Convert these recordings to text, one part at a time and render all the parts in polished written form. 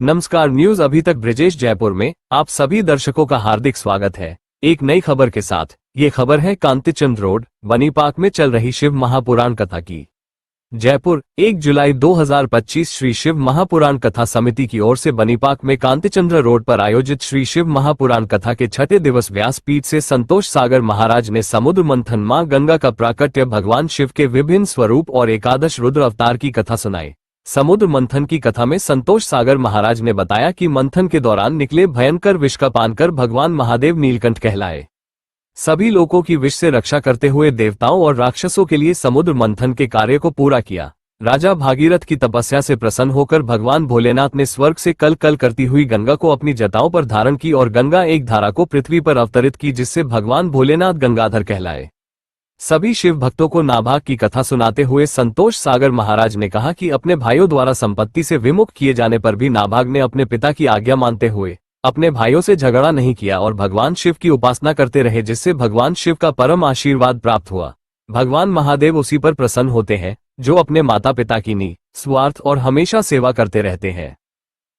नमस्कार। न्यूज अभी तक ब्रिजेश जयपुर में आप सभी दर्शकों का हार्दिक स्वागत है। एक नई खबर के साथ। ये खबर है कांतिचंद रोड बनी पार्क में चल रही शिव महापुराण कथा की। जयपुर 1 जुलाई 2025 श्री शिव महापुराण कथा समिति की ओर से बनी पार्क में कांतिचंद्र रोड पर आयोजित श्री शिव महापुराण कथा के छठे दिवस व्यासपीठ से संतोष सागर महाराज ने समुद्र मंथन मां गंगा का प्राकट्य, भगवान शिव के विभिन्न स्वरूप और एकादश रुद्र अवतार की कथा सुनाई। समुद्र मंथन की कथा में संतोष सागर महाराज ने बताया कि मंथन के दौरान निकले भयंकर विष का पान कर भगवान महादेव नीलकंठ कहलाए। सभी लोगों की विष से रक्षा करते हुए देवताओं और राक्षसों के लिए समुद्र मंथन के कार्य को पूरा किया। राजा भागीरथ की तपस्या से प्रसन्न होकर भगवान भोलेनाथ ने स्वर्ग से कल कल करती हुई गंगा को अपनी जटाओं पर धारण की और गंगा एक धारा को पृथ्वी पर अवतरित की, जिससे भगवान भोलेनाथ गंगाधर कहलाए। सभी शिव भक्तों को नाभाग की कथा सुनाते हुए संतोष सागर महाराज ने कहा कि अपने भाइयों द्वारा संपत्ति से विमुख किए जाने पर भी नाभाग ने अपने पिता की आज्ञा मानते हुए अपने भाइयों से झगड़ा नहीं किया और भगवान शिव की उपासना करते रहे, जिससे भगवान शिव का परम आशीर्वाद प्राप्त हुआ। भगवान महादेव उसी पर प्रसन्न होते हैं जो अपने माता पिता की निस्वार्थ और हमेशा सेवा करते रहते हैं।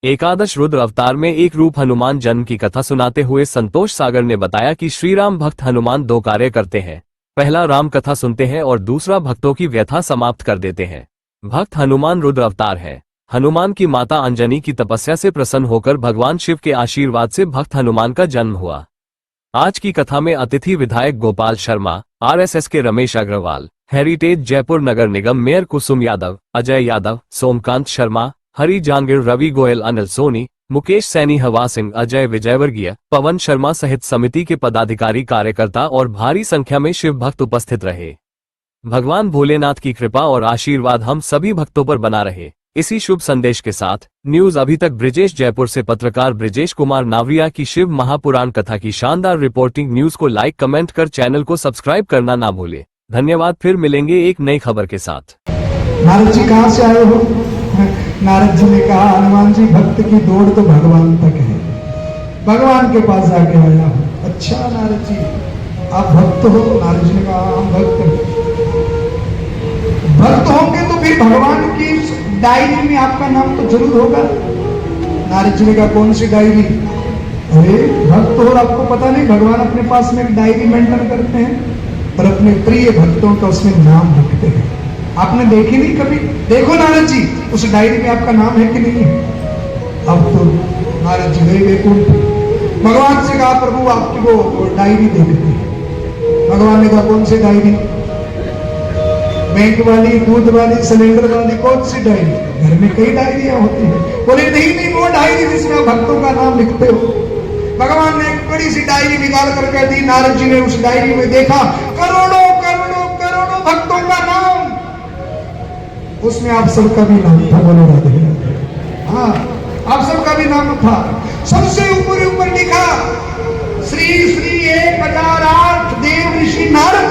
एकादश रुद्र अवतार में एक रूप हनुमान जन्म की कथा सुनाते हुए संतोष सागर ने बताया कि श्री राम भक्त हनुमान दो कार्य करते हैं। पहला राम कथा सुनते हैं और दूसरा भक्तों की व्यथा समाप्त कर देते हैं। भक्त हनुमान रुद्र अवतार है। हनुमान की माता अंजनी की तपस्या से प्रसन्न होकर भगवान शिव के आशीर्वाद से भक्त हनुमान का जन्म हुआ। आज की कथा में अतिथि विधायक गोपाल शर्मा, आरएसएस के रमेश अग्रवाल, हेरिटेज जयपुर नगर निगम मेयर कुसुम यादव, अजय यादव, सोमकांत शर्मा, हरि जांगिर, रवि गोयल, अनिल सोनी, मुकेश सैनी, हवा सिंह, अजय विजयवर्गीय, पवन शर्मा सहित समिति के पदाधिकारी, कार्यकर्ता और भारी संख्या में शिव भक्त उपस्थित रहे। भगवान भोलेनाथ की कृपा और आशीर्वाद हम सभी भक्तों पर बना रहे। इसी शुभ संदेश के साथ न्यूज अभी तक ब्रिजेश जयपुर से पत्रकार ब्रिजेश कुमार नावरिया की शिव महापुराण कथा की शानदार रिपोर्टिंग। न्यूज को लाइक कमेंट कर चैनल को सब्सक्राइब करना ना भूले। धन्यवाद। फिर मिलेंगे एक नई खबर के साथ। नारद जी कहाँ से आए हो? नारद जी ने कहा, हनुमान जी भक्त की दौड़ तो भगवान तक है, भगवान के पास जाके आया हूं। अच्छा नारद जी, आप भक्त हो? नारद जी ने कहा, हम भक्त हैं। भक्त होंगे तो फिर भगवान की डायरी में आपका नाम तो जरूर होगा। नारद जी ने कहा, कौन सी डायरी? अरे भक्त हो, आपको पता नहीं भगवान अपने पास में एक डायरी मेंटेन करते हैं और अपने प्रिय भक्तों का उसमें नाम लिखते हैं। आपने देखी नहीं कभी? देखो नारद जी, उस डायरी में आपका नाम है कि नहीं है? अब तो नारद जी गए वैकुंठ, भगवान से कहा, प्रभु आपकी वो डायरी देखते हैं। भगवान ने कहा, कौन सी डायरी? बैंक वाली, दूध वाली, सिलेंडर वाली, कौन सी डायरी? घर में कई डायरियां होती हैं। बोले नहीं नहीं, वो डायरी जिसमें आप भक्तों का नाम लिखते हो। भगवान ने एक बड़ी सी डायरी निकाल कर कह दी। नारद जी ने उस डायरी में देखा करोड़ों करोड़ों करोड़ों भक्तों का नाम, उसमें आप सबका भी नाम था। बोलो राधे राधे। हाँ, आप सबका भी नाम था। सबसे ऊपर ऊपर लिखा श्री श्री 1008 देव ऋषि नारद।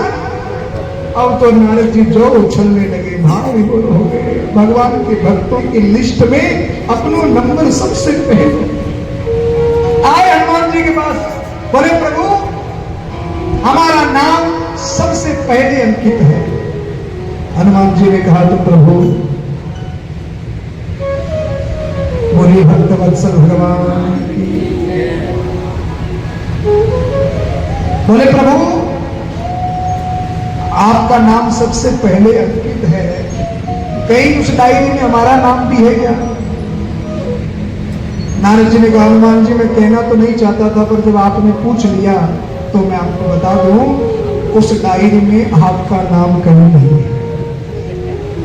अब तो नारद जी जो उछलने लगे, भाव विभोर हो गए। भगवान के भक्तों की लिस्ट में अपना नंबर सबसे पहले आए हनुमान जी के पास। बोले प्रभु, हमारा नाम सबसे पहले अंकित है। हनुमान जी ने कहा, तो प्रभु बोले भक्त वत्सल भगवान की। बोले प्रभु, आपका नाम सबसे पहले अंकित है, कहीं उस डायरी में हमारा नाम भी है क्या? नारद जी ने कहा, हनुमान जी मैं कहना तो नहीं चाहता था, पर जब आपने पूछ लिया तो मैं आपको बता दूं, उस डायरी में आपका नाम कहीं नहीं है।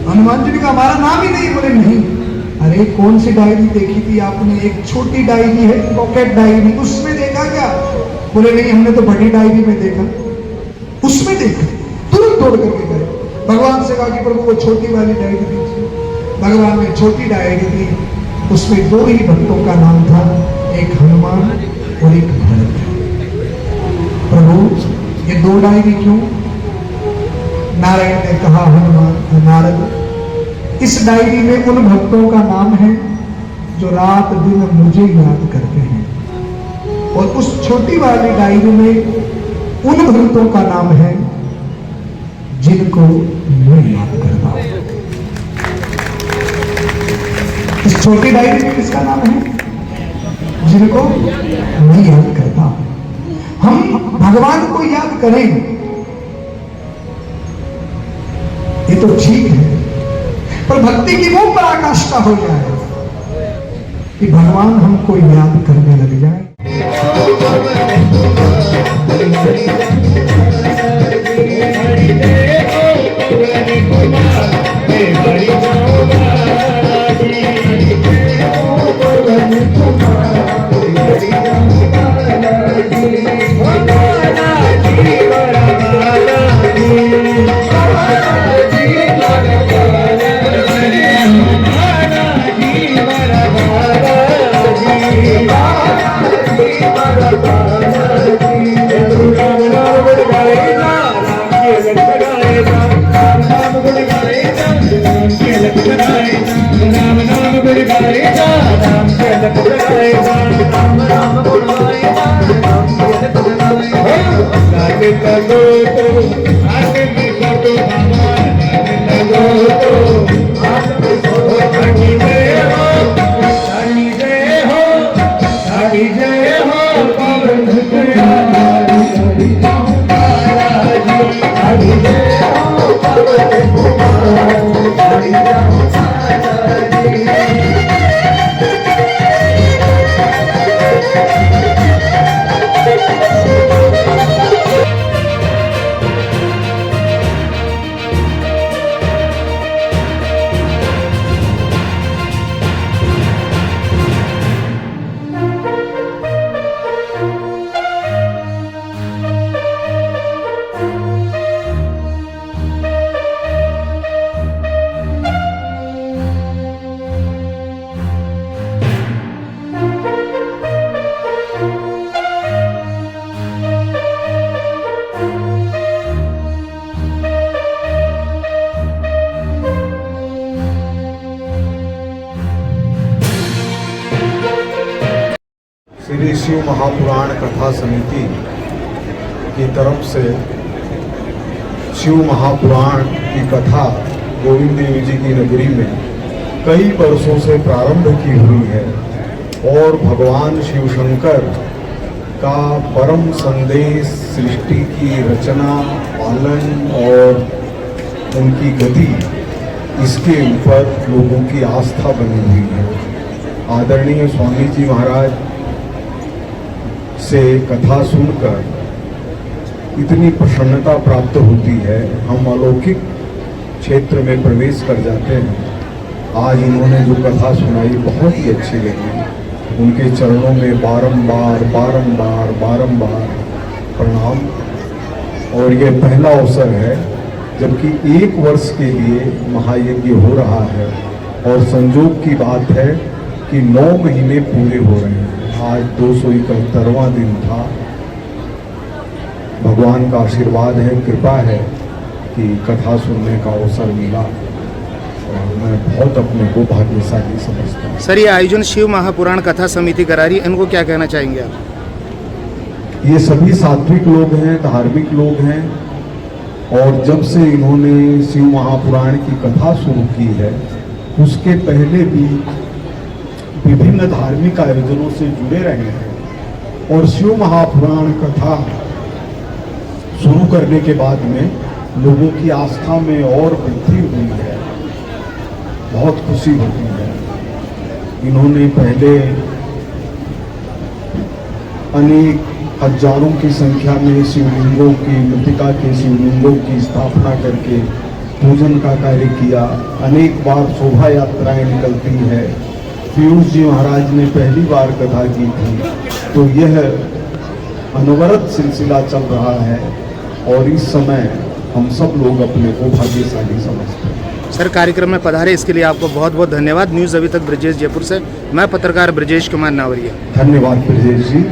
हनुमान जी ने कहा, हमारा नाम ही नहीं? बोले नहीं। अरे कौन सी डायरी देखी थी आपने? एक छोटी डायरी है, पॉकेट डायरी, उसमें देखा क्या? बोले नहीं, हमने तो बड़ी डायरी में देखा। उसमें देखा? तुरंत दौड़ करके गए, भगवान से कहा कि प्रभु वो छोटी वाली डायरी दीजिए। भगवान ने छोटी डायरी दी, उसमें दो ही भक्तों का नाम था, एक हनुमान और एक भरत। प्रभु ये दो डायरी क्यों? नारायण ने कहा, हनुमान नारद, इस डायरी में उन भक्तों का नाम है जो रात दिन मुझे याद करते हैं, और उस छोटी वाली डायरी में उन भक्तों का नाम है जिनको मैं याद करता हूं। इस इस छोटी डायरी में किसका नाम है? जिनको मैं याद करता हूं। हम भगवान को याद करें ये तो ठीक है, पर भक्ति की वो पराकाष्ठा हो जाए कि भगवान हमको याद करने लग जाए। श्री शिव महापुराण कथा समिति की तरफ से शिव महापुराण की कथा गोविंद देव जी की नगरी में कई वर्षों से प्रारंभ की हुई है और भगवान शिव शंकर का परम संदेश, सृष्टि की रचना, पालन और उनकी गति, इसके ऊपर लोगों की आस्था बनी हुई है। आदरणीय स्वामी जी महाराज से कथा सुनकर इतनी प्रसन्नता प्राप्त होती है, हम अलौकिक क्षेत्र में प्रवेश कर जाते हैं। आज इन्होंने जो कथा सुनाई बहुत ही अच्छी लगी। उनके चरणों में बारंबार बारंबार बारंबार प्रणाम। और यह पहला अवसर है जबकि 1 वर्ष के लिए महायज्ञ हो रहा है और संजोग की बात है कि 9 महीने पूरे हो रहे हैं। आज 271वां दिन था। भगवान का आशीर्वाद है, कृपा है कि कथा सुनने का अवसर मिला और मैं बहुत अपने को भाग्यशाली समझता हूँ। सर, ये आयोजन शिव महापुराण कथा समिति करा रही है, इनको क्या कहना चाहेंगे आप? ये सभी सात्विक लोग हैं, धार्मिक लोग हैं और जब से इन्होंने शिव महापुराण की कथा शुरू की है उसके पहले भी विभिन्न धार्मिक आयोजनों से जुड़े रहे हैं और शिव महापुराण कथा शुरू करने के बाद में लोगों की आस्था में और वृद्धि हुई है। बहुत खुशी होती है। इन्होंने पहले अनेक हजारों की संख्या में शिवलिंगों की, मृतिका के शिवलिंगों की स्थापना करके पूजन का कार्य किया। अनेक बार शोभा यात्राएं निकलती है। पीयूष जी महाराज ने पहली बार कथा की थी, तो यह अनवरत सिलसिला चल रहा है और इस समय हम सब लोग अपने को भाग्यशाली समझते हैं। सर, कार्यक्रम में पधारे इसके लिए आपको बहुत बहुत धन्यवाद। न्यूज़ अभी तक ब्रजेश जयपुर से, मैं पत्रकार ब्रजेश कुमार नावरिया। धन्यवाद ब्रजेश जी।